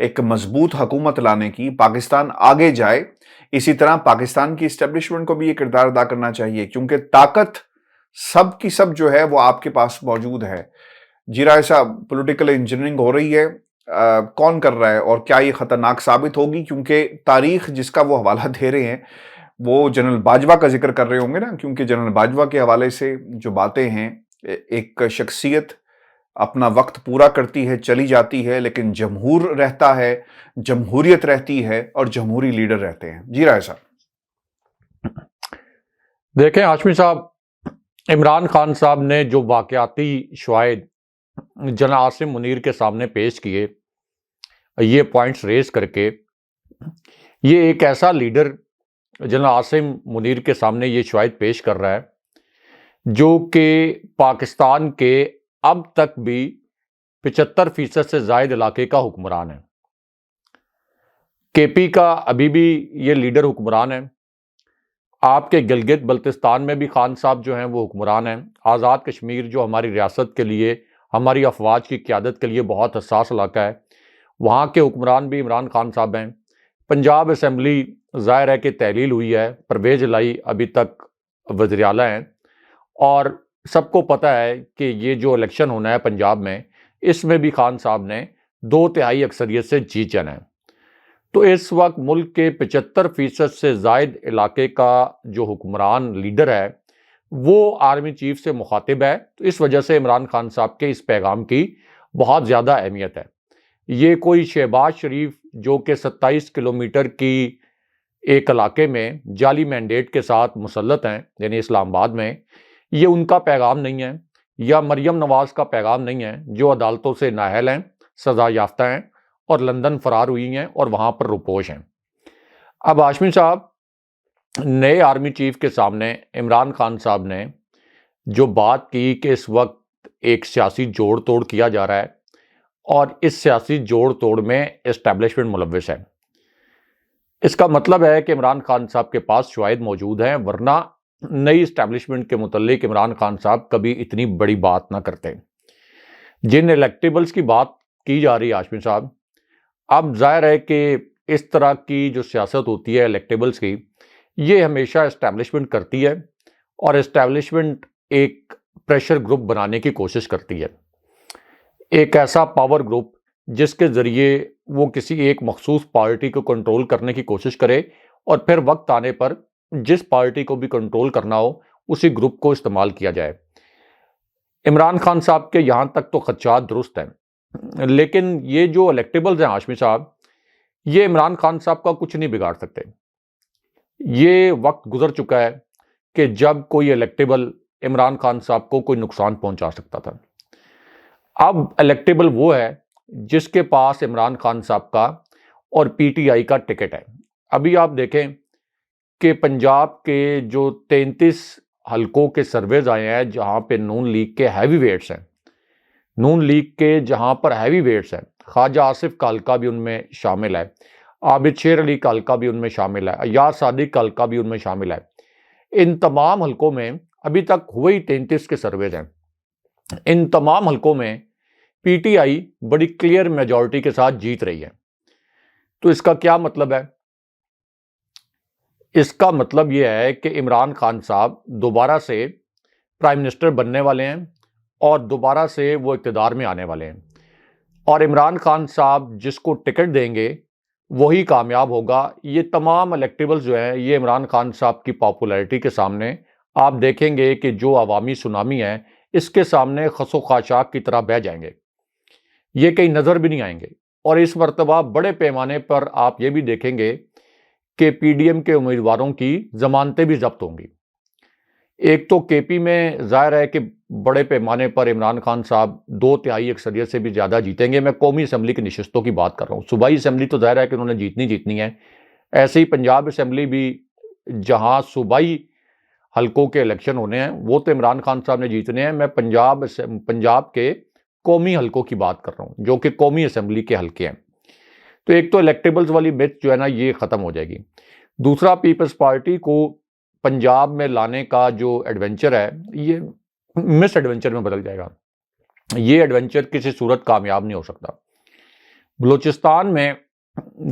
ایک مضبوط حکومت لانے کی، پاکستان آگے جائے، اسی طرح پاکستان کی اسٹیبلشمنٹ کو بھی یہ کردار ادا کرنا چاہیے، کیونکہ طاقت سب کی سب جو ہے وہ آپ کے پاس موجود ہے۔ جی رائے صاحب، پولیٹیکل انجینئرنگ ہو رہی ہے، کون کر رہا ہے اور کیا یہ خطرناک ثابت ہوگی؟ کیونکہ تاریخ جس کا وہ حوالہ دے رہے ہیں وہ جنرل باجوہ کا ذکر کر رہے ہوں گے نا، کیونکہ جنرل باجوہ کے حوالے سے جو باتیں ہیں، ایک شخصیت اپنا وقت پورا کرتی ہے، چلی جاتی ہے، لیکن جمہور رہتا ہے، جمہوریت رہتی ہے اور جمہوری لیڈر رہتے ہیں۔ جی رائے صاحب۔ دیکھیں ہاشمی صاحب، عمران خان صاحب نے جو واقعاتی شواہد جنرل عاصم منیر کے سامنے پیش کیے، یہ پوائنٹس ریز کر کے، یہ ایک ایسا لیڈر جنرل عاصم منیر کے سامنے یہ شواہد پیش کر رہا ہے جو کہ پاکستان کے اب تک بھی 75% سے زائد علاقے کا حکمران ہے۔ کے پی کا ابھی بھی یہ لیڈر حکمران ہے۔ آپ کے گلگت بلتستان میں بھی خان صاحب جو ہیں وہ حکمران ہیں۔ آزاد کشمیر جو ہماری ریاست کے لیے، ہماری افواج کی قیادت کے لیے بہت حساس علاقہ ہے، وہاں کے حکمران بھی عمران خان صاحب ہیں۔ پنجاب اسمبلی ظاہر ہے کہ تحلیل ہوئی ہے، پرویز الہی ابھی تک وزیر اعلیٰ ہیں، اور سب کو پتہ ہے کہ یہ جو الیکشن ہونا ہے پنجاب میں، اس میں بھی خان صاحب نے 2/3 اکثریت سے جیت جانا ہے۔ تو اس وقت ملک کے 75% سے زائد علاقے کا جو حکمران لیڈر ہے وہ آرمی چیف سے مخاطب ہے، تو اس وجہ سے عمران خان صاحب کے اس پیغام کی بہت زیادہ اہمیت ہے۔ یہ کوئی شہباز شریف جو کہ 27 کلومیٹر کی ایک علاقے میں جعلی مینڈیٹ کے ساتھ مسلط ہیں، یعنی اسلام آباد میں، یہ ان کا پیغام نہیں ہے، یا مریم نواز کا پیغام نہیں ہے جو عدالتوں سے نااہل ہیں، سزا یافتہ ہیں اور لندن فرار ہوئی ہیں اور وہاں پر روپوش ہیں۔ اب ہاشمی صاحب، نئے آرمی چیف کے سامنے عمران خان صاحب نے جو بات کی کہ اس وقت ایک سیاسی جوڑ توڑ کیا جا رہا ہے اور اس سیاسی جوڑ توڑ میں اسٹیبلشمنٹ ملوث ہے، اس کا مطلب ہے کہ عمران خان صاحب کے پاس شواہد موجود ہیں، ورنہ نئی اسٹیبلشمنٹ کے متعلق عمران خان صاحب کبھی اتنی بڑی بات نہ کرتے۔ جن الیکٹیبلز کی بات کی جا رہی ہے ہاشمی صاحب، اب ظاہر ہے کہ اس طرح کی جو سیاست ہوتی ہے الیکٹیبلز کی، یہ ہمیشہ اسٹیبلشمنٹ کرتی ہے، اور اسٹیبلشمنٹ ایک پریشر گروپ بنانے کی کوشش کرتی ہے، ایک ایسا پاور گروپ جس کے ذریعے وہ کسی ایک مخصوص پارٹی کو کنٹرول کرنے کی کوشش کرے، اور پھر وقت آنے پر جس پارٹی کو بھی کنٹرول کرنا ہو اسی گروپ کو استعمال کیا جائے۔ عمران خان صاحب کے یہاں تک تو خدشات درست ہیں، لیکن یہ جو الیکٹیبلز ہیں ہاشمی صاحب، یہ عمران خان صاحب کا کچھ نہیں بگاڑ سکتے۔ یہ وقت گزر چکا ہے کہ جب کوئی الیکٹیبل عمران خان صاحب کو کوئی نقصان پہنچا سکتا تھا۔ اب الیکٹیبل وہ ہے جس کے پاس عمران خان صاحب کا اور پی ٹی آئی کا ٹکٹ ہے۔ ابھی آپ دیکھیں کہ پنجاب کے جو 33 حلقوں کے سرویز آئے ہیں جہاں پہ نون لیگ کے ہیوی ویٹس ہیں، نون لیگ کے جہاں پر ہیوی ویٹس ہیں، خواجہ آصف کا حلقہ بھی ان میں شامل ہے، عابد شیر علی کا حلقہ بھی ان میں شامل ہے، ایاز صادق کا حلقہ بھی ان میں شامل ہے۔ ان تمام حلقوں میں ابھی تک ہوئے ہی 33 کے سرویز ہیں۔ ان تمام حلقوں میں پی ٹی آئی بڑی کلیئر میجورٹی کے ساتھ جیت رہی ہے۔ تو اس کا کیا مطلب ہے؟ اس کا مطلب یہ ہے کہ عمران خان صاحب دوبارہ سے پرائم منسٹر بننے والے ہیں اور دوبارہ سے وہ اقتدار میں آنے والے ہیں، اور عمران خان صاحب جس کو ٹکٹ دیں گے وہی کامیاب ہوگا۔ یہ تمام الیکٹیبلز جو ہیں یہ عمران خان صاحب کی پاپولیرٹی کے سامنے آپ دیکھیں گے کہ جو عوامی سونامی ہے اس کے سامنے خس و خاشاک کی طرح بہہ جائیں گے، یہ کہیں نظر بھی نہیں آئیں گے۔ اور اس مرتبہ بڑے پیمانے پر آپ یہ بھی دیکھیں گے کہ پی ڈی ایم کے امیدواروں کی ضمانتیں بھی ضبط ہوں گی۔ ایک تو کے پی میں ظاہر ہے کہ بڑے پیمانے پر عمران خان صاحب 2/3 اکثریت سے بھی زیادہ جیتیں گے۔ میں قومی اسمبلی کی نشستوں کی بات کر رہا ہوں، صوبائی اسمبلی تو ظاہر ہے کہ انہوں نے جیتنی ہے، ایسے ہی پنجاب اسمبلی بھی جہاں صوبائی حلقوں کے الیکشن ہونے ہیں وہ تو عمران خان صاحب نے جیتنے ہیں۔ میں پنجاب کے قومی حلقوں کی بات کر رہا ہوں جو کہ قومی اسمبلی کے حلقے ہیں۔ تو ایک تو الیکٹیبلز والی میتھ جو ہے نا یہ ختم ہو جائے گی۔ دوسرا، پیپلز پارٹی کو پنجاب میں لانے کا جو ایڈونچر ہے یہ مس ایڈونچر میں بدل جائے گا۔ یہ ایڈونچر کسی صورت کامیاب نہیں ہو سکتا۔ بلوچستان میں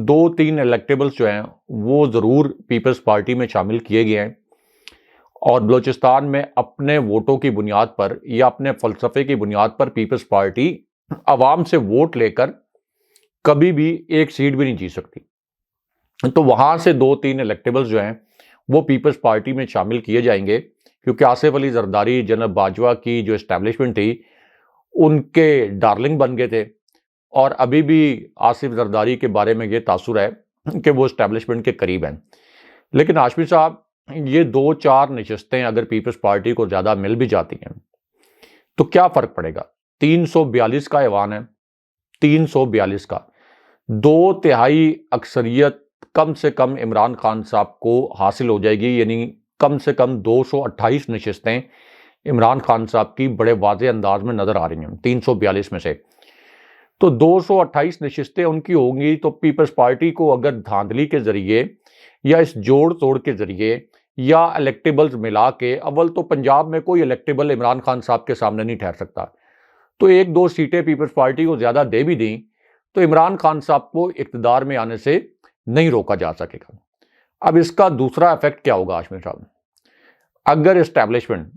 2-3 الیکٹیبلز جو ہیں وہ ضرور پیپلز پارٹی میں شامل کیے گئے ہیں، اور بلوچستان میں اپنے ووٹوں کی بنیاد پر یا اپنے فلسفے کی بنیاد پر پیپلز پارٹی عوام سے ووٹ لے کر کبھی بھی ایک سیٹ بھی نہیں جیت سکتی۔ تو وہاں سے 2-3 الیکٹیبلز جو ہیں وہ پیپلز پارٹی میں شامل کیے جائیں گے، کیونکہ آصف علی زرداری، جناب باجوہ کی جو اسٹیبلشمنٹ تھی ان کے ڈارلنگ بن گئے تھے، اور ابھی بھی آصف زرداری کے بارے میں یہ تاثر ہے کہ وہ اسٹیبلشمنٹ کے قریب ہیں۔ لیکن ہاشمی صاحب، یہ 2-4 نشستیں اگر پیپلز پارٹی کو زیادہ مل بھی جاتی ہیں تو کیا فرق پڑے گا؟ 342 کا ایوان ہے، 342 کا 2/3 اکثریت کم سے کم عمران خان صاحب کو حاصل ہو جائے گی، یعنی کم سے کم 228 نشستیں عمران خان صاحب کی بڑے واضح انداز میں نظر آ رہی ہیں 342 میں سے۔ تو 228 نشستیں ان کی ہوں گی، تو پیپلز پارٹی کو اگر دھاندلی کے ذریعے یا اس جوڑ توڑ کے ذریعے یا الیکٹیبلز ملا کے، اول تو پنجاب میں کوئی الیکٹیبل عمران خان صاحب کے سامنے نہیں ٹھہر سکتا، تو 1-2 سیٹیں پیپلز پارٹی کو زیادہ دے بھی دیں تو عمران خان صاحب کو اقتدار میں آنے سے نہیں روکا جا سکے گا۔ اب اس کا دوسرا ایفیکٹ کیا ہوگا ہاشمی صاحب؟ اگر اسٹیبلشمنٹ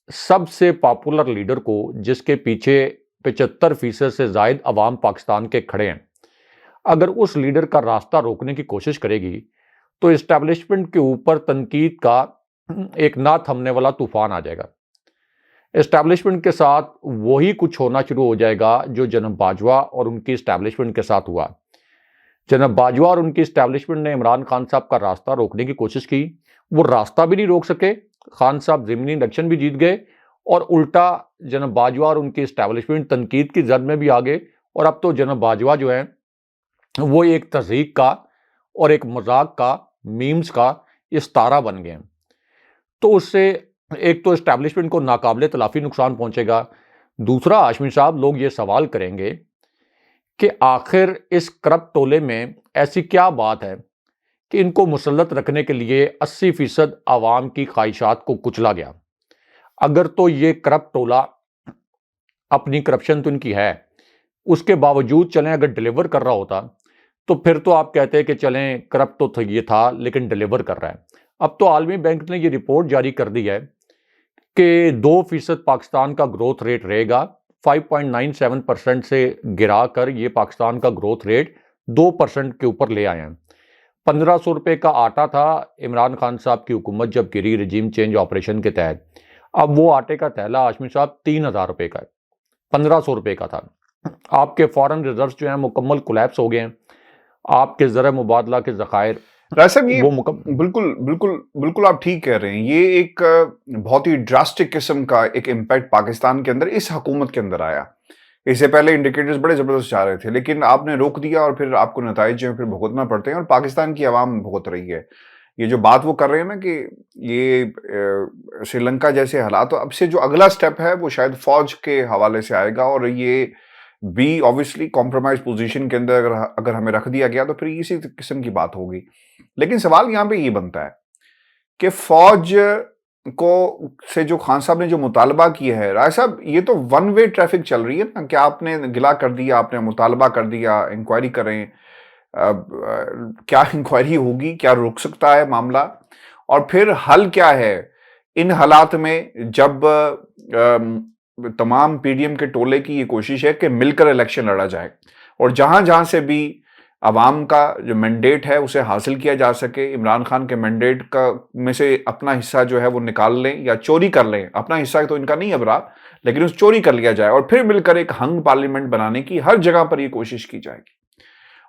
سب سے پاپولر لیڈر کو، جس کے پیچھے 75% سے زائد عوام پاکستان کے کھڑے ہیں، اگر اس لیڈر کا راستہ روکنے کی کوشش کرے گی تو اسٹیبلشمنٹ کے اوپر تنقید کا ایک نہ تھمنے والا طوفان آ جائے گا۔ اسٹیبلشمنٹ کے ساتھ وہی کچھ ہونا شروع ہو جائے گا جو جناب باجوہ اور ان کی اسٹیبلشمنٹ کے ساتھ ہوا۔ جناب باجوہ اور ان کی اسٹیبلشمنٹ نے عمران خان صاحب کا راستہ روکنے کی کوشش کی، وہ راستہ بھی نہیں روک سکے، خان صاحب ضمنی الیکشن بھی جیت گئے، اور الٹا جناب باجوہ اور ان کی اسٹیبلشمنٹ تنقید کی زد میں بھی آ گئے، اور اب تو جناب باجوہ جو ہیں وہ ایک تضحیک کا اور ایک مذاق کا، میمز کا استارہ بن گئے ہیں۔ تو اس سے ایک تو اسٹیبلشمنٹ کو ناقابل تلافی نقصان پہنچے گا، دوسرا ہاشمی صاحب لوگ یہ سوال کریں گے کہ آخر اس کرپٹ ٹولے میں ایسی کیا بات ہے کہ ان کو مسلط رکھنے کے لیے 80% عوام کی خواہشات کو کچلا گیا۔ اگر تو یہ کرپٹ ٹولہ اپنی کرپشن تو ان کی ہے، اس کے باوجود چلیں اگر ڈیلیور کر رہا ہوتا تو پھر تو آپ کہتے ہیں کہ چلیں کرپٹ تو یہ تھا لیکن ڈیلیور کر رہا ہے۔ اب تو عالمی بینک نے یہ رپورٹ جاری کر دی ہے کہ 2% پاکستان کا گروتھ ریٹ رہے گا، 5.97% سے گرا کر یہ پاکستان کا گروتھ ریٹ 2% کے اوپر لے آئے ہیں۔ 1500 روپے کا آٹا تھا عمران خان صاحب کی حکومت جب گری رجیم چینج آپریشن کے تحت، اب وہ آٹے کا تھیلا ہاشمی صاحب 3000 روپے کا ہے، 1500 روپے کا تھا۔ آپ کے فارن ریزروز جو ہیں مکمل کولیپس ہو گئے ہیں، آپ کے زر مبادلہ کے ذخائر صاحب یہ بالکل آپ ٹھیک کہہ رہے ہیں، یہ ایک بہت ہی ڈراسٹک قسم کا ایک امپیکٹ پاکستان کے اندر اس حکومت کے اندر آیا۔ اس سے پہلے انڈیکیٹرز بڑے زبردست جا رہے تھے، لیکن آپ نے روک دیا اور پھر آپ کو نتائج جو ہیں پھر بھگتنا پڑتے ہیں، اور پاکستان کی عوام بھگت رہی ہے۔ یہ جو بات وہ کر رہے ہیں نا کہ یہ سری لنکا جیسے حالات، اب سے جو اگلا سٹیپ ہے وہ شاید فوج کے حوالے سے آئے گا، اور یہ بھی آبویسلی کمپرومائز پوزیشن کے اندر اگر ہمیں رکھ دیا گیا تو پھر اسی قسم کی بات ہوگی۔ لیکن سوال یہاں پہ یہ بنتا ہے کہ فوج کو سے جو خان صاحب نے جو مطالبہ کیا ہے، رائے صاحب یہ تو ون وے ٹریفک چل رہی ہے نا، کہ آپ نے گلا کر دیا، آپ نے مطالبہ کر دیا، انکوائری کریں، کیا انکوائری ہوگی، کیا روک سکتا ہے معاملہ، اور پھر حل کیا ہے ان حالات میں جب تمام پی ڈی ایم کے ٹولے کی یہ کوشش ہے کہ مل کر الیکشن لڑا جائے، اور جہاں جہاں سے بھی عوام کا جو مینڈیٹ ہے اسے حاصل کیا جا سکے، عمران خان کے مینڈیٹ کا میں سے اپنا حصہ جو ہے وہ نکال لیں یا چوری کر لیں، اپنا حصہ تو ان کا نہیں ابرا، لیکن اس چوری کر لیا جائے، اور پھر مل کر ایک ہنگ پارلیمنٹ بنانے کی ہر جگہ پر یہ کوشش کی جائے گی۔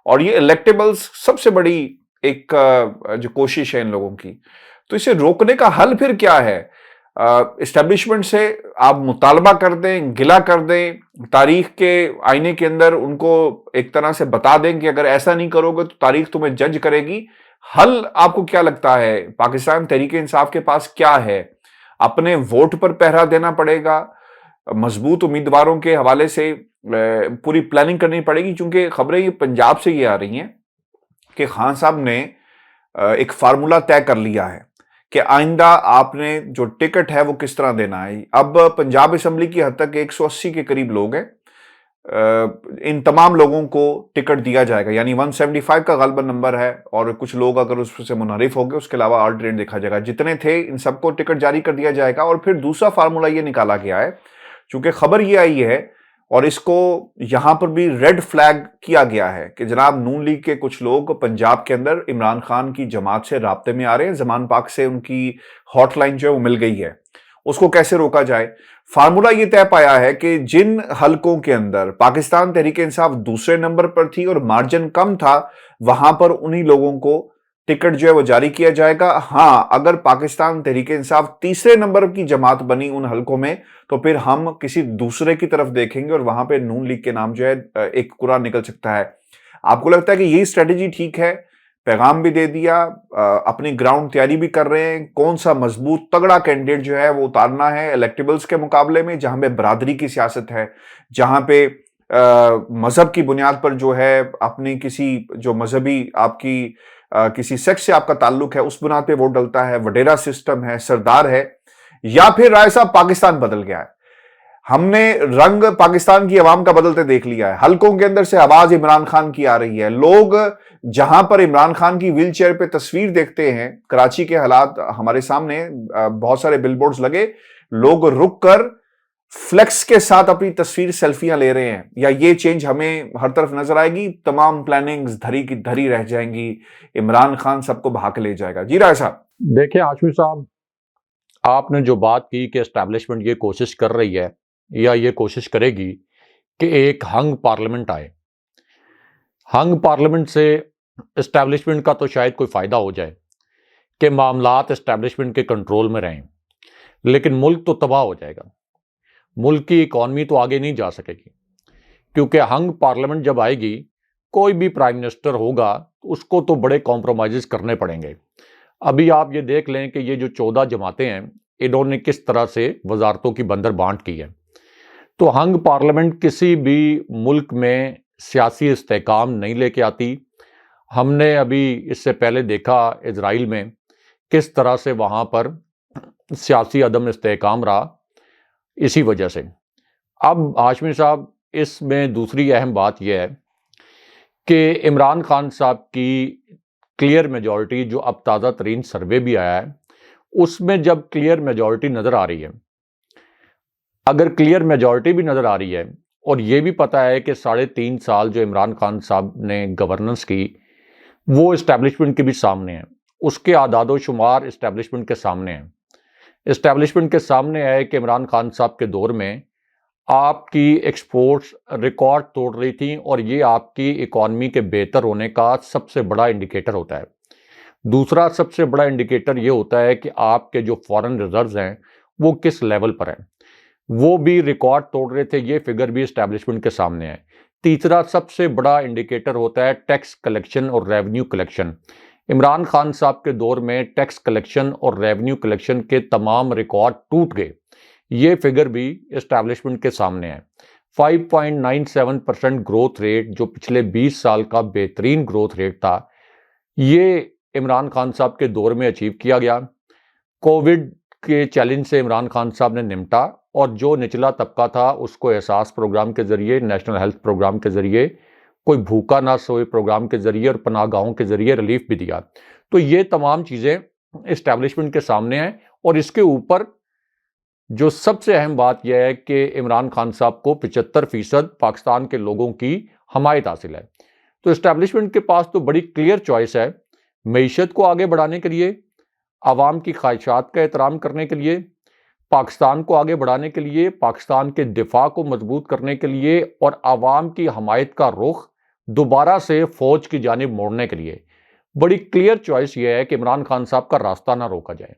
اور یہ الیکٹیبلز سب سے بڑی ایک جو کوشش ہے ان لوگوں کی، تو اسے روکنے کا حل پھر کیا ہے؟ اسٹیبلشمنٹ سے آپ مطالبہ کر دیں، گلہ کر دیں، تاریخ کے آئینے کے اندر ان کو ایک طرح سے بتا دیں کہ اگر ایسا نہیں کرو گے تو تاریخ تمہیں جج کرے گی۔ حل آپ کو کیا لگتا ہے؟ پاکستان تحریک انصاف کے پاس کیا ہے؟ اپنے ووٹ پر پہرا دینا پڑے گا، مضبوط امیدواروں کے حوالے سے پوری پلاننگ کرنی پڑے گی، چونکہ خبریں یہ پنجاب سے یہ آ رہی ہیں کہ خان صاحب نے ایک فارمولا طے کر لیا ہے کہ آئندہ آپ نے جو ٹکٹ ہے وہ کس طرح دینا ہے۔ اب پنجاب اسمبلی کی حد تک 180 کے قریب لوگ ہیں، ان تمام لوگوں کو ٹکٹ دیا جائے گا، یعنی 175 کا غالباً نمبر ہے، اور کچھ لوگ اگر اس سے منحرف ہو گئے اس کے علاوہ آلٹرنیٹ دیکھا جائے گا، جتنے تھے ان سب کو ٹکٹ جاری کر دیا جائے گا۔ اور پھر دوسرا فارمولہ یہ نکالا گیا ہے، چونکہ خبر یہ آئی ہے اور اس کو یہاں پر بھی ریڈ فلیگ کیا گیا ہے کہ جناب نون لیگ کے کچھ لوگ پنجاب کے اندر عمران خان کی جماعت سے رابطے میں آ رہے ہیں، زمان پاک سے ان کی ہاٹ لائن جو ہے وہ مل گئی ہے، اس کو کیسے روکا جائے۔ فارمولہ یہ طے پایا ہے کہ جن حلقوں کے اندر پاکستان تحریک انصاف دوسرے نمبر پر تھی اور مارجن کم تھا، وہاں پر انہی لوگوں کو ٹکٹ جو ہے وہ جاری کیا جائے گا۔ ہاں، اگر پاکستان تحریک انصاف تیسرے نمبر کی جماعت بنی ان حلقوں میں، تو پھر ہم کسی دوسرے کی طرف دیکھیں گے اور وہاں پہ نون لیگ کے نام جو ہے ایک قرعہ نکل سکتا ہے۔ آپ کو لگتا ہے کہ یہی اسٹریٹجی ٹھیک ہے؟ پیغام بھی دے دیا، اپنی گراؤنڈ تیاری بھی کر رہے ہیں، کون سا مضبوط تگڑا کینڈیڈیٹ جو ہے وہ اتارنا ہے الیکٹیبلز کے مقابلے میں، جہاں پہ برادری کی سیاست ہے، جہاں پہ مذہب کی بنیاد پر جو ہے اپنی کسی جو مذہبی آپ کی کسی سیکس سے آپ کا تعلق ہے اس بنیاد پہ ووٹ ڈلتا ہے، وڈیرا سسٹم ہے، سردار ہے، یا پھر رائے صاحب پاکستان بدل گیا ہے۔ ہم نے رنگ پاکستان کی عوام کا بدلتے دیکھ لیا ہے، حلقوں کے اندر سے آواز عمران خان کی آ رہی ہے، لوگ جہاں پر عمران خان کی ویل چیئر پہ تصویر دیکھتے ہیں، کراچی کے حالات ہمارے سامنے، بہت سارے بل بورڈز لگے، لوگ رک کر فلیکس کے ساتھ اپنی تصویر سیلفیاں لے رہے ہیں۔ یا یہ چینج ہمیں ہر طرف نظر آئے گی؟ تمام پلاننگز دھری کی دھری رہ جائیں گی، عمران خان سب کو بہا کے لے جائے گا؟ جی رائے صاحب۔ دیکھیں ہاشمی صاحب، آپ نے جو بات کی کہ اسٹیبلشمنٹ یہ کوشش کر رہی ہے یا یہ کوشش کرے گی کہ ایک ہنگ پارلیمنٹ آئے، ہنگ پارلیمنٹ سے اسٹیبلشمنٹ کا تو شاید کوئی فائدہ ہو جائے کہ معاملات اسٹیبلشمنٹ کے کنٹرول میں رہیں، لیکن ملک تو تباہ ہو جائے گا، ملک کی اکانومی تو آگے نہیں جا سکے گی، کیونکہ ہنگ پارلیمنٹ جب آئے گی، کوئی بھی پرائم منسٹر ہوگا اس کو تو بڑے کمپرومائزز کرنے پڑیں گے۔ ابھی آپ یہ دیکھ لیں کہ یہ جو 14 جماعتیں ہیں، انہوں نے کس طرح سے وزارتوں کی بندر بانٹ کی ہے۔ تو ہنگ پارلیمنٹ کسی بھی ملک میں سیاسی استحکام نہیں لے کے آتی۔ ہم نے ابھی اس سے پہلے دیکھا اسرائیل میں کس طرح سے وہاں پر سیاسی عدم استحکام رہا، اسی وجہ سے۔ اب ہاشمی صاحب، اس میں دوسری اہم بات یہ ہے کہ عمران خان صاحب کی کلیئر میجورٹی، جو اب تازہ ترین سروے بھی آیا ہے، اس میں جب کلیئر میجورٹی نظر آ رہی ہے، اگر کلیئر میجورٹی بھی نظر آ رہی ہے اور یہ بھی پتا ہے کہ 3.5 سال جو عمران خان صاحب نے گورننس کی وہ اسٹیبلشمنٹ کے بھی سامنے ہیں، اس کے اعداد و شمار اسٹیبلشمنٹ کے سامنے ہیں، اسٹیبلشمنٹ کے سامنے ہے کہ عمران خان صاحب کے دور میں آپ کی ایکسپورٹس ریکارڈ توڑ رہی تھیں، اور یہ آپ کی اکانومی کے بہتر ہونے کا سب سے بڑا انڈیکیٹر ہوتا ہے۔ دوسرا سب سے بڑا انڈیکیٹر یہ ہوتا ہے کہ آپ کے جو فارن ریزروز ہیں وہ کس لیول پر ہیں، وہ بھی ریکارڈ توڑ رہے تھے، یہ فگر بھی اسٹیبلشمنٹ کے سامنے ہے۔ تیسرا سب سے بڑا انڈیکیٹر ہوتا ہے ٹیکس کلیکشن اور ریونیو کلیکشن۔ عمران خان صاحب کے دور میں ٹیکس کلیکشن اور ریونیو کلیکشن کے تمام ریکارڈ ٹوٹ گئے، یہ فگر بھی اسٹیبلشمنٹ کے سامنے ہے۔ 5.97% گروتھ ریٹ جو پچھلے 20 سال کا بہترین گروتھ ریٹ تھا، یہ عمران خان صاحب کے دور میں اچیو کیا گیا۔ کووڈ کے چیلنج سے عمران خان صاحب نے نمٹا، اور جو نچلا طبقہ تھا اس کو احساس پروگرام کے ذریعے، نیشنل ہیلتھ پروگرام کے ذریعے، کوئی بھوکا نہ سوئے پروگرام کے ذریعے اور پناہ گاہوں کے ذریعے ریلیف بھی دیا۔ تو یہ تمام چیزیں اسٹیبلشمنٹ کے سامنے ہیں، اور اس کے اوپر جو سب سے اہم بات یہ ہے کہ عمران خان صاحب کو 75% پاکستان کے لوگوں کی حمایت حاصل ہے۔ تو اسٹیبلشمنٹ کے پاس تو بڑی کلیئر چوائس ہے، معیشت کو آگے بڑھانے کے لیے، عوام کی خواہشات کا احترام کرنے کے لیے، پاکستان کو آگے بڑھانے کے لیے، پاکستان کے دفاع کو مضبوط کرنے کے لیے، اور عوام کی حمایت کا رخ دوبارہ سے فوج کی جانب موڑنے کے لیے۔ بڑی کلیئر چوائس یہ ہے کہ عمران خان صاحب کا راستہ نہ روکا جائے،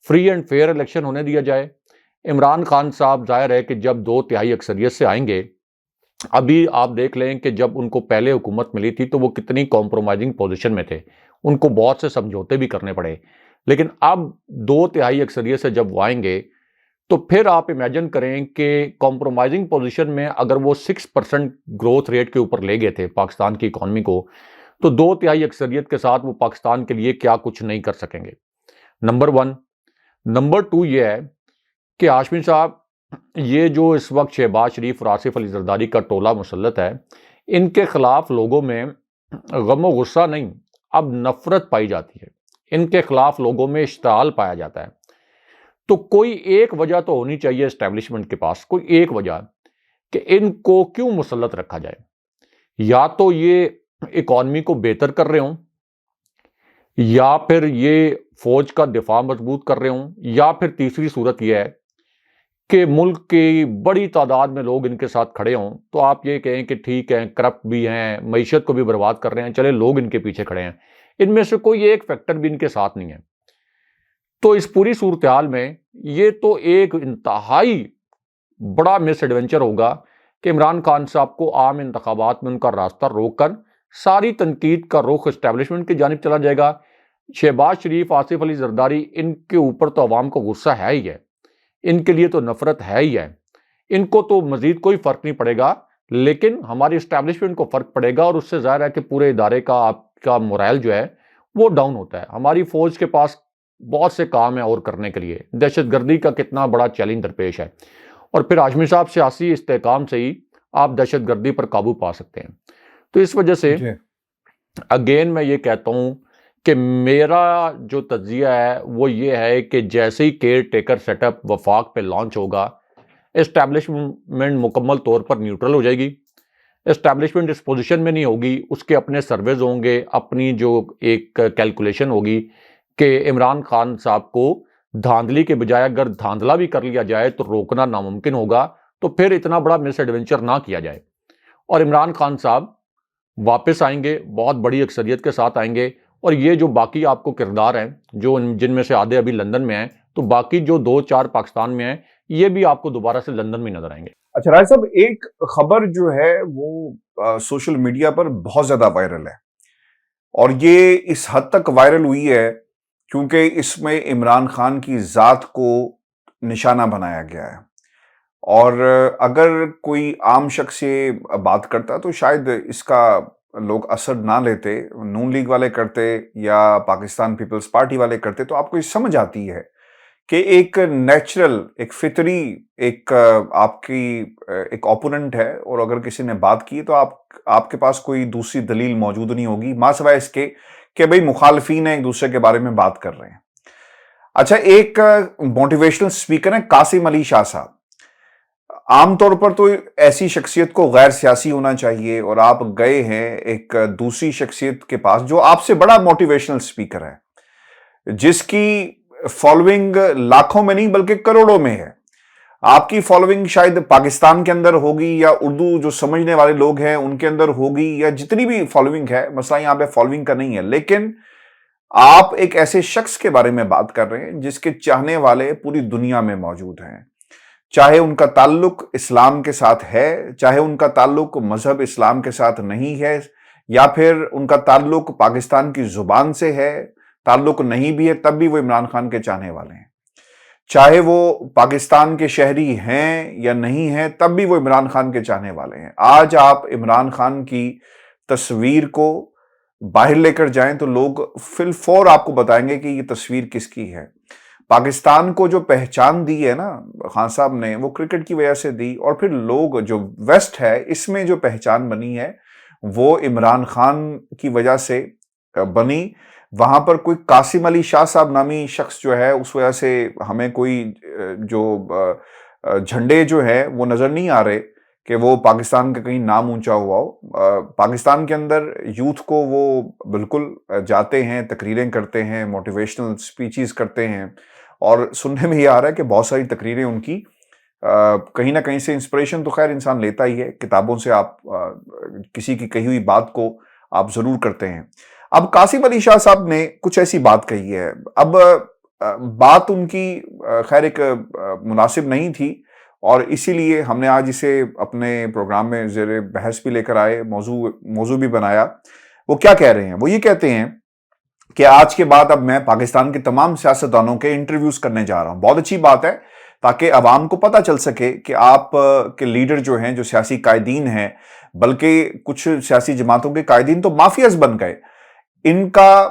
فری اینڈ فیئر الیکشن ہونے دیا جائے۔ عمران خان صاحب ظاہر ہے کہ جب 2/3 اکثریت سے آئیں گے، ابھی آپ دیکھ لیں کہ جب ان کو پہلے حکومت ملی تھی تو وہ کتنی کمپرومائزنگ پوزیشن میں تھے، ان کو بہت سے سمجھوتے بھی کرنے پڑے، لیکن اب 2/3 اکثریت سے جب وہ آئیں گے تو پھر آپ امیجن کریں کہ کمپرومائزنگ پوزیشن میں اگر وہ 6% گروتھ ریٹ کے اوپر لے گئے تھے پاکستان کی اکانومی کو، تو 2/3 اکثریت کے ساتھ وہ پاکستان کے لیے کیا کچھ نہیں کر سکیں گے، نمبر 1۔ نمبر 2 یہ ہے کہ ہاشمی صاحب، یہ جو اس وقت شہباز شریف اور آصف علی زرداری کا ٹولہ مسلط ہے، ان کے خلاف لوگوں میں غم و غصہ نہیں، اب نفرت پائی جاتی ہے، ان کے خلاف لوگوں میں اشتعال پایا جاتا ہے۔ تو کوئی ایک وجہ تو ہونی چاہیے اسٹیبلشمنٹ کے پاس، کوئی ایک وجہ کہ ان کو کیوں مسلط رکھا جائے۔ یا تو یہ اکانومی کو بہتر کر رہے ہوں، یا پھر یہ فوج کا دفاع مضبوط کر رہے ہوں، یا پھر تیسری صورت یہ ہے کہ ملک کی بڑی تعداد میں لوگ ان کے ساتھ کھڑے ہوں، تو آپ یہ کہیں کہ ٹھیک ہے، کرپٹ بھی ہیں، معیشت کو بھی برباد کر رہے ہیں، چلے لوگ ان کے پیچھے کھڑے ہیں۔ ان میں سے کوئی ایک فیکٹر بھی ان کے ساتھ نہیں ہے۔ تو اس پوری صورتحال میں یہ تو ایک انتہائی بڑا مس ایڈونچر ہوگا کہ عمران خان صاحب کو عام انتخابات میں ان کا راستہ روک کر ساری تنقید کا رخ اسٹیبلشمنٹ کی جانب چلا جائے گا۔ شہباز شریف، آصف علی زرداری، ان کے اوپر تو عوام کو غصہ ہے ہی ہے، ان کے لیے تو نفرت ہے ہی ہے، ان کو تو مزید کوئی فرق نہیں پڑے گا، لیکن ہماری اسٹیبلشمنٹ کو فرق پڑے گا، اور اس سے ظاہر ہے کہ پورے ادارے کا آپ کا مورائل جو ہے وہ ڈاؤن ہوتا ہے۔ ہماری فوج کے پاس بہت سے کام ہیں اور کرنے کے لیے، دہشت گردی کا کتنا بڑا چیلنج درپیش ہے، اور پھر ہاشمی صاحب سیاسی استحکام سے ہی آپ دہشت گردی پر قابو پا سکتے ہیں۔ تو اس وجہ سے اگین میں یہ کہتا ہوں کہ میرا جو تجزیہ ہے وہ یہ ہے کہ جیسے ہی کیئر ٹیکر سیٹ اپ وفاق پہ لانچ ہوگا، اسٹیبلشمنٹ مکمل طور پر نیوٹرل ہو جائے گی۔ اسٹیبلشمنٹ اس پوزیشن میں نہیں ہوگی، اس کے اپنے سرویز ہوں گے، اپنی جو ایک کیلکولیشن ہوگی کہ عمران خان صاحب کو دھاندلی کے بجائے اگر دھاندلا بھی کر لیا جائے تو روکنا ناممکن ہوگا، تو پھر اتنا بڑا مس ایڈونچر نہ کیا جائے، اور عمران خان صاحب واپس آئیں گے، بہت بڑی اکثریت کے ساتھ آئیں گے، اور یہ جو باقی آپ کو کردار ہیں جن میں سے آدھے ابھی لندن میں ہیں، تو باقی جو 2-4 پاکستان میں ہیں، یہ بھی آپ کو دوبارہ سے لندن میں نظر آئیں گے۔ اچھا راج صاحب، ایک خبر جو ہے وہ سوشل میڈیا پر بہت زیادہ وائرل ہے، اور یہ اس حد تک وائرل ہوئی ہے کیونکہ اس میں عمران خان کی ذات کو نشانہ بنایا گیا ہے، اور اگر کوئی عام شخص یہ بات کرتا تو شاید اس کا لوگ اثر نہ لیتے، نون لیگ والے کرتے یا پاکستان پیپلز پارٹی والے کرتے تو آپ کو یہ سمجھ آتی ہے کہ ایک نیچرل، ایک فطری، ایک آپ کی ایک اوپوننٹ ہے، اور اگر کسی نے بات کی تو آپ کے پاس کوئی دوسری دلیل موجود نہیں ہوگی ماں سوائے اس کے کہ بھئی مخالفین ایک دوسرے کے بارے میں بات کر رہے ہیں۔ اچھا، ایک موٹیویشنل سپیکر ہیں قاسم علی شاہ صاحب۔ عام طور پر تو ایسی شخصیت کو غیر سیاسی ہونا چاہیے، اور آپ گئے ہیں ایک دوسری شخصیت کے پاس جو آپ سے بڑا موٹیویشنل سپیکر ہے، جس کی فالوئنگ لاکھوں میں نہیں بلکہ کروڑوں میں ہے۔ آپ کی فالوئنگ شاید پاکستان کے اندر ہوگی یا اردو جو سمجھنے والے لوگ ہیں ان کے اندر ہوگی، یا جتنی بھی فالوئنگ ہے، مسئلہ یہاں پہ فالوئنگ کا نہیں ہے، لیکن آپ ایک ایسے شخص کے بارے میں بات کر رہے ہیں جس کے چاہنے والے پوری دنیا میں موجود ہیں، چاہے ان کا تعلق اسلام کے ساتھ ہے، چاہے ان کا تعلق مذہب اسلام کے ساتھ نہیں ہے، یا پھر ان کا تعلق پاکستان کی زبان سے ہے، تعلق نہیں بھی ہے تب بھی وہ عمران خان کے چاہنے والے ہیں، چاہے وہ پاکستان کے شہری ہیں یا نہیں ہیں تب بھی وہ عمران خان کے چاہنے والے ہیں۔ آج آپ عمران خان کی تصویر کو باہر لے کر جائیں تو لوگ فی الفور آپ کو بتائیں گے کہ یہ تصویر کس کی ہے۔ پاکستان کو جو پہچان دی ہے نا خان صاحب نے، وہ کرکٹ کی وجہ سے دی، اور پھر لوگ جو ویسٹ ہے اس میں جو پہچان بنی ہے وہ عمران خان کی وجہ سے بنی۔ وہاں پر کوئی قاسم علی شاہ صاحب نامی شخص جو ہے، اس وجہ سے ہمیں کوئی جو جھنڈے جو ہیں وہ نظر نہیں آ رہے کہ وہ پاکستان کا کہیں نام اونچا ہوا ہو۔ پاکستان کے اندر یوتھ کو وہ بالکل جاتے ہیں، تقریریں کرتے ہیں، موٹیویشنل سپیچز کرتے ہیں، اور سننے میں یہ آ رہا ہے کہ بہت ساری تقریریں ان کی کہیں نہ کہیں سے انسپریشن تو خیر انسان لیتا ہی ہے، کتابوں سے آپ کسی کی کہی ہوئی بات کو آپ ضرور کرتے ہیں۔ اب قاسم علی شاہ صاحب نے کچھ ایسی بات کہی ہے، اب بات ان کی خیر ایک مناسب نہیں تھی، اور اسی لیے ہم نے آج اسے اپنے پروگرام میں زیر بحث بھی لے کر آئے، موضوع بھی بنایا۔ وہ کیا کہہ رہے ہیں؟ وہ یہ کہتے ہیں کہ آج کے بعد اب میں پاکستان کے تمام سیاستدانوں کے انٹرویوز کرنے جا رہا ہوں۔ بہت اچھی بات ہے، تاکہ عوام کو پتہ چل سکے کہ آپ کے لیڈر جو ہیں، جو سیاسی قائدین ہیں، بلکہ کچھ سیاسی جماعتوں کے قائدین تو مافیاز بن گئے، ان کا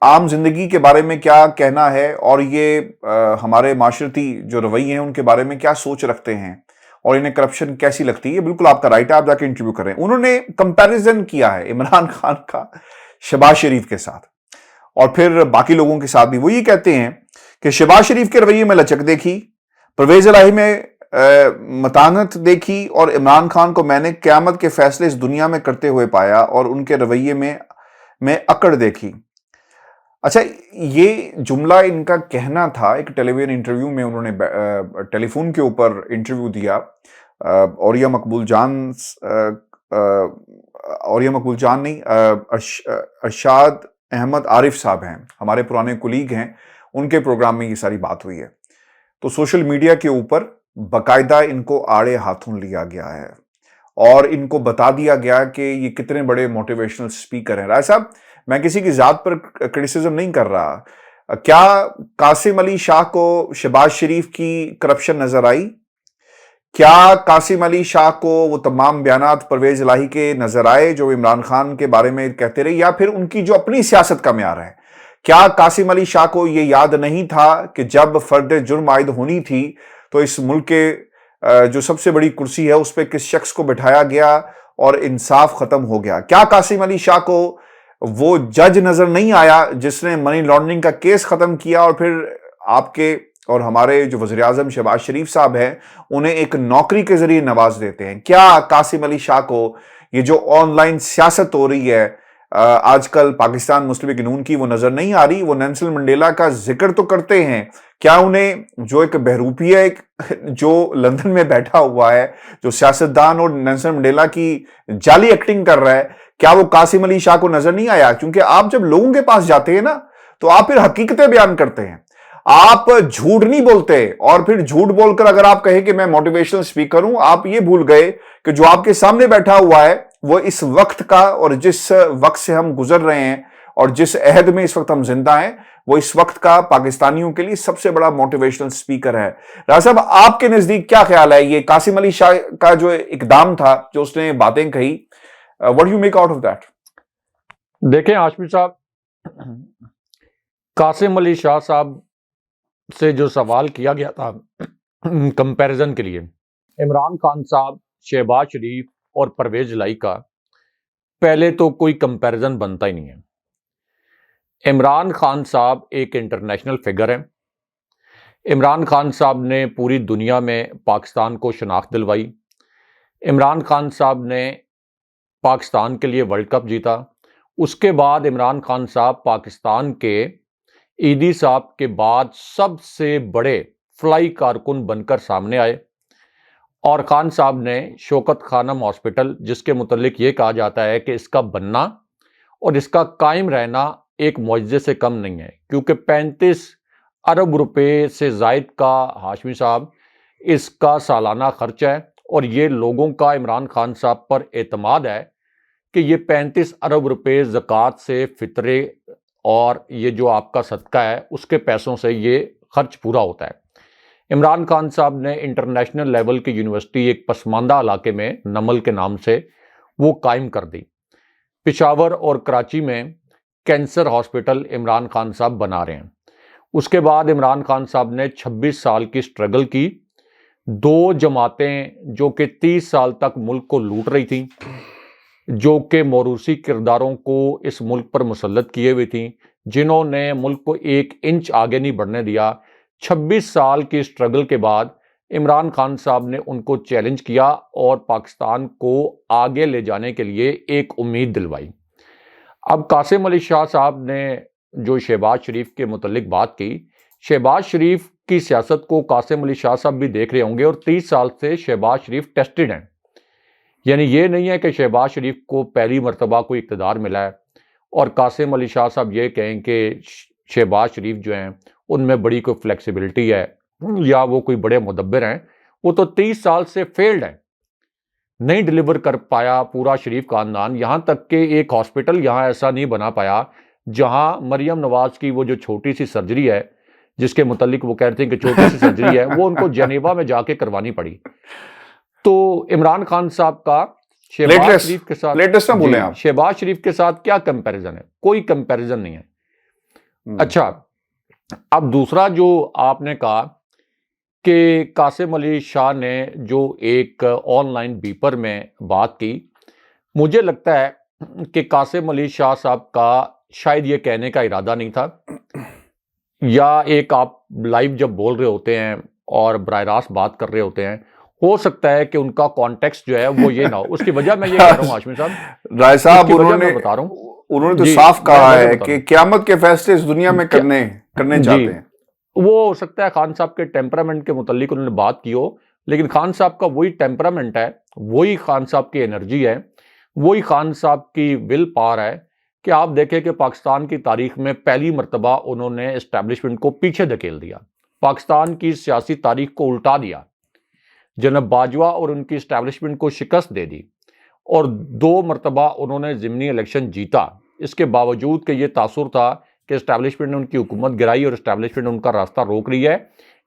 عام زندگی کے بارے میں کیا کہنا ہے اور یہ ہمارے معاشرتی جو رویے ہیں ان کے بارے میں کیا سوچ رکھتے ہیں اور انہیں کرپشن کیسی لگتی ہے؟ یہ بالکل آپ کا رائٹ ہے، آپ جا کے انٹرویو کریں۔ انہوں نے کمپیریزن کیا ہے عمران خان کا شہباز شریف کے ساتھ اور پھر باقی لوگوں کے ساتھ بھی۔ وہ یہ کہتے ہیں کہ شہباز شریف کے رویے میں لچک دیکھی، پرویز الہی میں متانت دیکھی، اور عمران خان کو میں نے قیامت کے فیصلے اس دنیا میں کرتے ہوئے پایا اور ان کے رویے میں اکڑ دیکھی۔ اچھا، یہ جملہ ان کا کہنا تھا ایک ٹیلی ویژن انٹرویو میں، انہوں نے ٹیلی فون کے اوپر انٹرویو دیا۔ اوریا مقبول جان نہیں، ارشاد احمد عارف صاحب ہیں، ہمارے پرانے کولیگ ہیں، ان کے پروگرام میں یہ ساری بات ہوئی ہے۔ تو سوشل میڈیا کے اوپر باقاعدہ ان کو آڑے ہاتھوں لیا گیا ہے اور ان کو بتا دیا گیا کہ یہ کتنے بڑے موٹیویشنل سپیکر ہیں۔ رائے صاحب، میں کسی کی ذات پر کرٹیسزم نہیں کر رہا، کیا قاسم علی شاہ کو شہباز شریف کی کرپشن نظر آئی؟ کیا قاسم علی شاہ کو وہ تمام بیانات پرویز الہی کے نظر آئے جو عمران خان کے بارے میں کہتے رہے، یا پھر ان کی جو اپنی سیاست کا معیار ہے؟ کیا قاسم علی شاہ کو یہ یاد نہیں تھا کہ جب فرد جرم عائد ہونی تھی تو اس ملک کے جو سب سے بڑی کرسی ہے اس پہ کس شخص کو بٹھایا گیا اور انصاف ختم ہو گیا؟ کیا قاسم علی شاہ کو وہ جج نظر نہیں آیا جس نے منی لانڈرنگ کا کیس ختم کیا اور پھر آپ کے اور ہمارے جو وزیر اعظم شہباز شریف صاحب ہیں انہیں ایک نوکری کے ذریعے نواز دیتے ہیں؟ کیا قاسم علی شاہ کو یہ جو آن لائن سیاست ہو رہی ہے آج کل پاکستان مسلم لیگ نون کی، وہ نظر نہیں آ رہی؟ وہ نیلسن منڈیلا کا ذکر تو کرتے ہیں، کیا انہیں جو ایک بہروپی ہے جو لندن میں بیٹھا ہوا ہے، جو سیاستدان اور نیلسن منڈیلا کی جعلی ایکٹنگ کر رہا ہے، کیا وہ قاسم علی شاہ کو نظر نہیں آیا؟ کیونکہ آپ جب لوگوں کے پاس جاتے ہیں نا تو آپ پھر حقیقتیں بیان کرتے ہیں، آپ جھوٹ نہیں بولتے، اور پھر جھوٹ بول کر اگر آپ کہیں کہ میں موٹیویشنل سپیکر ہوں، آپ یہ بھول گئے کہ جو آپ کے سامنے بیٹھا ہوا ہے وہ اس وقت کا، اور جس وقت سے ہم گزر رہے ہیں اور جس عہد میں اس وقت ہم زندہ ہیں، وہ اس وقت کا پاکستانیوں کے لیے سب سے بڑا موٹیویشنل سپیکر ہے۔ راز صاحب، آپ کے نزدیک کیا خیال ہے یہ قاسم علی شاہ کا جو اقدام تھا، جو اس نے باتیں کہی، what do you make out of that؟ دیکھیں ہاشمی صاحب، قاسم علی شاہ صاحب سے جو سوال کیا گیا تھا کمپیریزن کے لیے، عمران خان صاحب، شہباز شریف اور پرویز الہی کا، پہلے تو کوئی کمپیریزن بنتا ہی نہیں ہے۔ عمران خان صاحب ایک انٹرنیشنل فگر ہیں۔ عمران خان صاحب نے پوری دنیا میں پاکستان کو شناخت دلوائی۔ عمران خان صاحب نے پاکستان کے لیے ورلڈ کپ جیتا۔ اس کے بعد عمران خان صاحب پاکستان کے ایدی صاحب کے بعد سب سے بڑے فلائی کارکن بن کر سامنے آئے، اور خان صاحب نے شوکت خانم ہاسپٹل، جس کے متعلق یہ کہا جاتا ہے کہ اس کا بننا اور اس کا قائم رہنا ایک معجزے سے کم نہیں ہے، کیونکہ 35 ارب روپے سے زائد کا ہاشمی صاحب اس کا سالانہ خرچ ہے، اور یہ لوگوں کا عمران خان صاحب پر اعتماد ہے کہ یہ 35 ارب روپے زکوٰۃ سے، فطرے اور یہ جو آپ کا صدقہ ہے اس کے پیسوں سے یہ خرچ پورا ہوتا ہے۔ عمران خان صاحب نے انٹرنیشنل لیول کی یونیورسٹی ایک پسماندہ علاقے میں نمل کے نام سے وہ قائم کر دی۔ پشاور اور کراچی میں کینسر ہاسپٹل عمران خان صاحب بنا رہے ہیں۔ اس کے بعد عمران خان صاحب نے 26 سال کی سٹرگل کی، 2 جماعتیں جو کہ 30 سال تک ملک کو لوٹ رہی تھیں، جو کہ موروثی کرداروں کو اس ملک پر مسلط کیے ہوئی تھیں، جنہوں نے ملک کو 1 انچ آگے نہیں بڑھنے دیا۔ 26 سال کی سٹرگل کے بعد عمران خان صاحب نے ان کو چیلنج کیا اور پاکستان کو آگے لے جانے کے لیے ایک امید دلوائی۔ اب قاسم علی شاہ صاحب نے جو شہباز شریف کے متعلق بات کی، شہباز شریف کی سیاست کو قاسم علی شاہ صاحب بھی دیکھ رہے ہوں گے، اور 30 سال سے شہباز شریف ٹیسٹڈ ہیں۔ یعنی یہ نہیں ہے کہ شہباز شریف کو پہلی مرتبہ کوئی اقتدار ملا ہے اور قاسم علی شاہ صاحب یہ کہیں کہ شہباز شریف جو ہیں ان میں بڑی کوئی فلیکسیبلٹی ہے یا وہ کوئی بڑے مدبر ہیں۔ وہ تو 30 سال سے فیلڈ ہیں، نہیں ڈیلیور کر پایا پورا شریف خاندان، یہاں تک کہ ایک ہاسپٹل یہاں ایسا نہیں بنا پایا جہاں مریم نواز کی وہ جو چھوٹی سی سرجری ہے، جس کے متعلق وہ کہتے ہیں کہ چھوٹی سی سرجری ہے، وہ ان کو جنیوا میں جا کے کروانی پڑی۔ تو عمران خان صاحب کا شہباز شریف کے ساتھ، شہباز شریف کے ساتھ کیا کمپیریزن ہے؟ کوئی کمپیریزن نہیں ہے۔ اچھا، اب دوسرا جو آپ نے کہا کہ قاسم علی شاہ نے جو ایک آن لائن بیپر میں بات کی، مجھے لگتا ہے کہ قاسم علی شاہ صاحب کا شاید یہ کہنے کا ارادہ نہیں تھا، یا ایک آپ لائیو جب بول رہے ہوتے ہیں اور براہ راست بات کر رہے ہوتے ہیں، ہو سکتا ہے کہ ان کا کانٹیکسٹ جو ہے وہ یہ نہ ہو. اس کی وجہ میں یہ کہہ رہا ہوں ہاشمی صاحب، رائے صاحب انہوں نے تو صاف کہا ہے کہ قیامت کے فیصلے اس دنیا میں کرنے چاہتے ہیں. وہ ہو سکتا ہے خان صاحب کے ٹیمپرامنٹ کے متعلق انہوں نے بات کی ہو، لیکن خان صاحب کا وہی ٹیمپرامنٹ ہے، وہی خان صاحب کی انرجی ہے، وہی خان صاحب کی ول پاور ہے کہ آپ دیکھیں کہ پاکستان کی تاریخ میں پہلی مرتبہ انہوں نے اسٹیبلشمنٹ کو پیچھے دھکیل دیا، پاکستان کی سیاسی تاریخ کو الٹا دیا، جناب باجوہ اور ان کی اسٹیبلشمنٹ کو شکست دے دی، اور 2 مرتبہ انہوں نے ضمنی الیکشن جیتا. اس کے باوجود کہ یہ تاثر تھا کہ اسٹیبلشمنٹ نے ان کی حکومت گرائی اور اسٹیبلشمنٹ ان کا راستہ روک رہی ہے.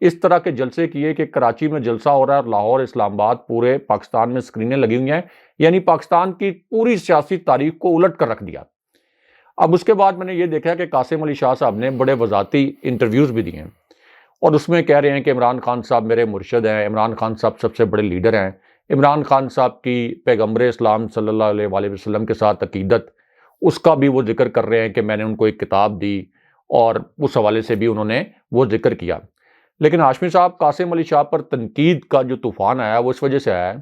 اس طرح کے جلسے کیے کہ کراچی میں جلسہ ہو رہا ہے اور لاہور، اسلام آباد، پورے پاکستان میں اسکرینیں لگی ہوئی ہیں، یعنی پاکستان کی پوری سیاسی تاریخ کو الٹ کر رکھ دیا. اب اس کے بعد میں نے یہ دیکھا کہ قاسم علی شاہ صاحب نے بڑے وضاحتی انٹرویوز بھی دیے ہیں، اور اس میں کہہ رہے ہیں کہ عمران خان صاحب میرے مرشد ہیں، عمران خان صاحب سب سے بڑے لیڈر ہیں، عمران خان صاحب کی پیغمبر اسلام صلی اللہ علیہ وآلہ وسلم کے ساتھ عقیدت، اس کا بھی وہ ذکر کر رہے ہیں کہ میں نے ان کو ایک کتاب دی، اور اس حوالے سے بھی انہوں نے وہ ذکر کیا. لیکن ہاشمی صاحب، قاسم علی شاہ پر تنقید کا جو طوفان آیا وہ اس وجہ سے آیا ہے،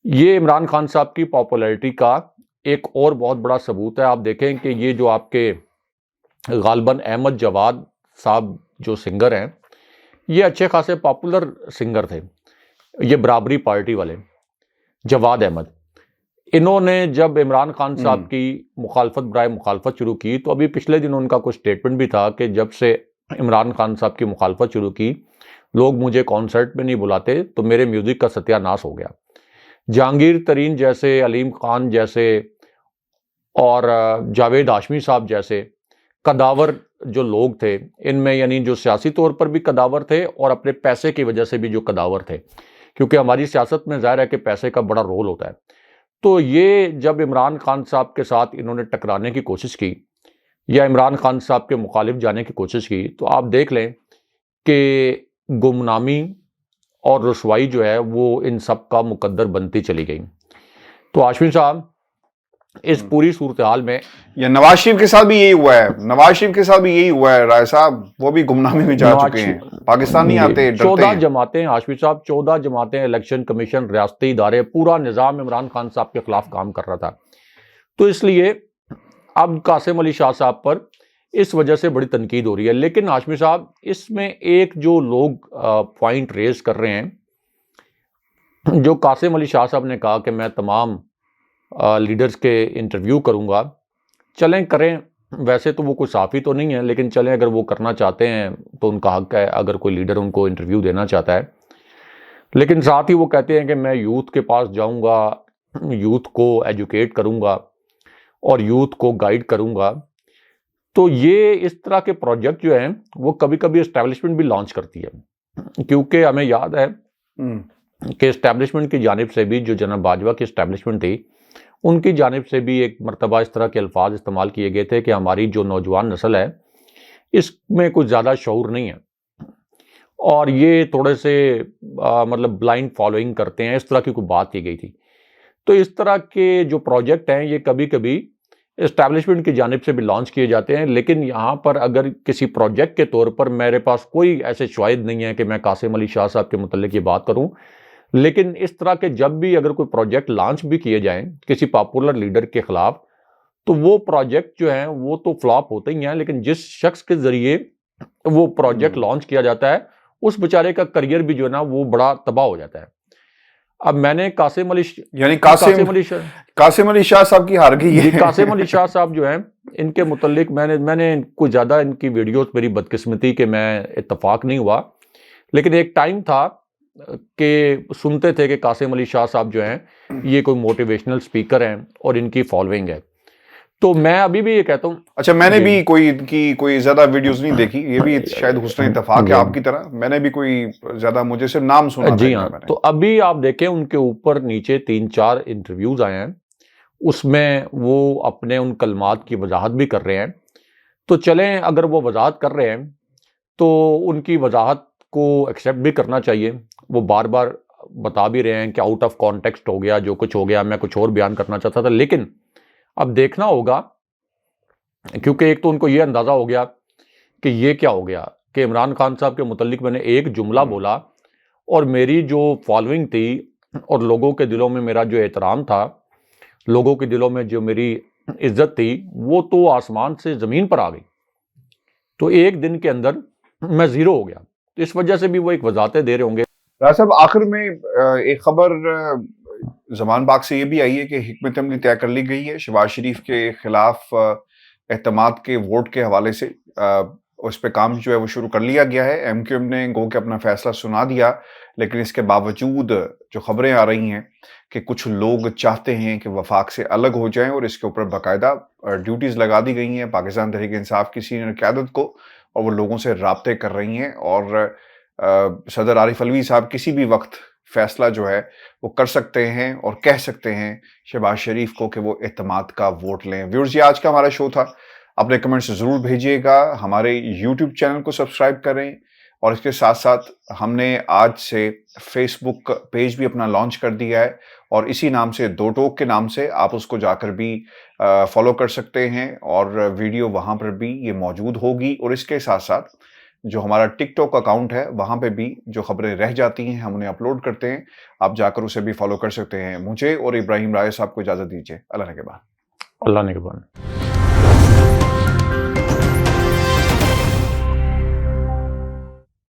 یہ عمران خان صاحب کی پاپولیرٹی کا ایک اور بہت بڑا ثبوت ہے. آپ دیکھیں کہ یہ جو آپ کے غالباً احمد جواد صاحب جو سنگر ہیں، یہ اچھے خاصے پاپولر سنگر تھے، یہ برابری پارٹی والے جواد احمد. انہوں نے جب عمران خان صاحب کی مخالفت برائے مخالفت شروع کی، تو ابھی پچھلے دن ان کا کچھ سٹیٹمنٹ بھی تھا کہ جب سے عمران خان صاحب کی مخالفت شروع کی، لوگ مجھے کانسرٹ میں نہیں بلاتے تو میرے میوزک کا ستیہ ناش ہو گیا. جہانگیر ترین جیسے، علیم خان جیسے اور جاوید ہاشمی صاحب جیسے قداور جو لوگ تھے، ان میں یعنی جو سیاسی طور پر بھی قداور تھے اور اپنے پیسے کی وجہ سے بھی جو قداور تھے، کیونکہ ہماری سیاست میں ظاہر ہے کہ پیسے کا بڑا رول ہوتا ہے. تو یہ جب عمران خان صاحب کے ساتھ انہوں نے ٹکرانے کی کوشش کی یا عمران خان صاحب کے مخالف جانے کی کوشش کی، تو آپ دیکھ لیں کہ گمنامی اور رسوائی جو ہے وہ ان سب کا مقدر بنتی چلی گئی. تو ہاشمی صاحب، اس پوری صورتحال میں یہ نواز شریف کے ساتھ بھی یہی ہوا ہے، رائے صاحب وہ بھی گمنامی میں جا چکے ہیں، پاکستان نہیں آتے، ڈرتے ہیں. 14 جماعتیں ہاشمی صاحب، 14 جماعتیں، الیکشن کمیشن، ریاستی ادارے، پورا نظام عمران خان صاحب کے خلاف کام کر رہا تھا. تو اس لیے اب قاسم علی شاہ صاحب پر اس وجہ سے بڑی تنقید ہو رہی ہے. لیکن ہاشمی صاحب، اس میں ایک جو لوگ پوائنٹ ریز کر رہے ہیں، جو قاسم علی شاہ صاحب نے کہا کہ میں تمام لیڈرز کے انٹرویو کروں گا، چلیں کریں، ویسے تو وہ کوئی صحافی تو نہیں ہے، لیکن چلیں اگر وہ کرنا چاہتے ہیں تو ان کا حق ہے، اگر کوئی لیڈر ان کو انٹرویو دینا چاہتا ہے. لیکن ساتھ ہی وہ کہتے ہیں کہ میں یوتھ کے پاس جاؤں گا، یوتھ کو ایجوکیٹ کروں گا اور یوتھ کو گائیڈ کروں گا. تو یہ اس طرح کے پروجیکٹ جو ہیں وہ کبھی کبھی اسٹیبلشمنٹ بھی لانچ کرتی ہے، کیونکہ ہمیں یاد ہے کہ اسٹیبلشمنٹ کی جانب سے بھی، جو جناب باجوہ کی اسٹیبلشمنٹ تھی، ان کی جانب سے بھی ایک مرتبہ اس طرح کے الفاظ استعمال کیے گئے تھے کہ ہماری جو نوجوان نسل ہے اس میں کچھ زیادہ شعور نہیں ہے، اور یہ تھوڑے سے مطلب بلائنڈ فالوئنگ کرتے ہیں، اس طرح کی کوئی بات کی گئی تھی. تو اس طرح کے جو پروجیکٹ ہیں یہ کبھی کبھی اسٹیبلشمنٹ کی جانب سے بھی لانچ کیے جاتے ہیں. لیکن یہاں پر اگر کسی پروجیکٹ کے طور پر میرے پاس کوئی ایسے شواہد نہیں ہے کہ میں قاسم علی شاہ صاحب کے متعلق یہ بات کروں، لیکن اس طرح کے جب بھی اگر کوئی پروجیکٹ لانچ بھی کیے جائیں کسی پاپولر لیڈر کے خلاف، تو وہ پروجیکٹ جو ہیں وہ تو فلاپ ہوتے ہی ہیں، لیکن جس شخص کے ذریعے وہ پروجیکٹ لانچ کیا جاتا ہے اس بیچارے کا کریئر بھی جو ہے نا وہ بڑا تباہ ہو جاتا ہے. اب میں نے قاسم علی شاہ صاحب کی ہار گئی ہے. قاسم علی شاہ صاحب جو ہیں، ان کے متعلق میں نے کچھ زیادہ ان کی ویڈیوز، میری بدقسمتی کہ میں اتفاق نہیں ہوا، لیکن ایک ٹائم تھا کہ سنتے تھے کہ قاسم علی شاہ صاحب جو ہیں یہ کوئی موٹیویشنل سپیکر ہیں اور ان کی فالوئنگ ہے. تو میں ابھی بھی یہ کہتا ہوں، اچھا میں نے بھی کوئی زیادہ ویڈیوز نہیں دیکھی، یہ بھی شاید حسن اتفاق ہے آپ کی طرح، میں نے بھی کوئی زیادہ، مجھے صرف نام سنا. جی ہاں. تو ابھی آپ دیکھیں ان کے اوپر نیچے 3-4 انٹرویوز آئے ہیں، اس میں وہ اپنے ان کلمات کی وضاحت بھی کر رہے ہیں. تو چلیں اگر وہ وضاحت کر رہے ہیں تو ان کی وضاحت کو ایکسیپٹ بھی کرنا چاہیے. وہ بار بار بتا بھی رہے ہیں کہ آؤٹ آف کانٹیکسٹ ہو گیا، جو کچھ ہو گیا میں کچھ اور بیان کرنا چاہتا تھا. لیکن اب دیکھنا ہوگا، کیونکہ ایک تو ان کو یہ اندازہ ہو گیا کہ یہ کیا ہو گیا کہ عمران خان صاحب کے متعلق میں نے ایک جملہ بولا اور میری جو فالوئنگ تھی اور لوگوں کے دلوں میں میرا جو احترام تھا، لوگوں کے دلوں میں جو میری عزت تھی، وہ تو آسمان سے زمین پر آ گئی. تو ایک دن کے اندر میں زیرو ہو گیا. تو اس وجہ سے بھی وہ ایک وضاحتیں دے رہے ہوں گے. راز صاحب آخر میں ایک خبر زمان باغ سے یہ بھی آئی ہے کہ حکمت عملی طے کر لی گئی ہے شہباز شریف کے خلاف اعتماد کے ووٹ کے حوالے سے. اس پہ کام جو ہے وہ شروع کر لیا گیا ہے. ایم کیو ایم نے گو کہ اپنا فیصلہ سنا دیا، لیکن اس کے باوجود جو خبریں آ رہی ہیں کہ کچھ لوگ چاہتے ہیں کہ وفاق سے الگ ہو جائیں، اور اس کے اوپر باقاعدہ ڈیوٹیز لگا دی گئی ہیں پاکستان تحریک انصاف کی سینئر قیادت کو، اور وہ لوگوں سے رابطے کر رہی ہیں. اور صدر عارف علوی صاحب کسی بھی وقت فیصلہ جو ہے وہ کر سکتے ہیں اور کہہ سکتے ہیں شہباز شریف کو کہ وہ اعتماد کا ووٹ لیں. ویورز، یہ آج کا ہمارا شو تھا. اپنے کمنٹس ضرور بھیجیے گا. ہمارے یوٹیوب چینل کو سبسکرائب کریں، اور اس کے ساتھ ساتھ ہم نے آج سے فیس بک پیج بھی اپنا لانچ کر دیا ہے، اور اسی نام سے دو ٹوک کے نام سے آپ اس کو جا کر بھی فالو کر سکتے ہیں، اور ویڈیو وہاں پر بھی یہ موجود ہوگی. اور اس کے ساتھ ساتھ جو ہمارا ٹک ٹاک اکاؤنٹ ہے وہاں پہ بھی جو خبریں رہ جاتی ہیں ہم انہیں اپلوڈ کرتے ہیں، آپ جا کر اسے بھی فالو کر سکتے ہیں. مجھے اور ابراہیم رائے صاحب کو اجازت دیجیے. اللہ نگہبان. اللہ نگہبان.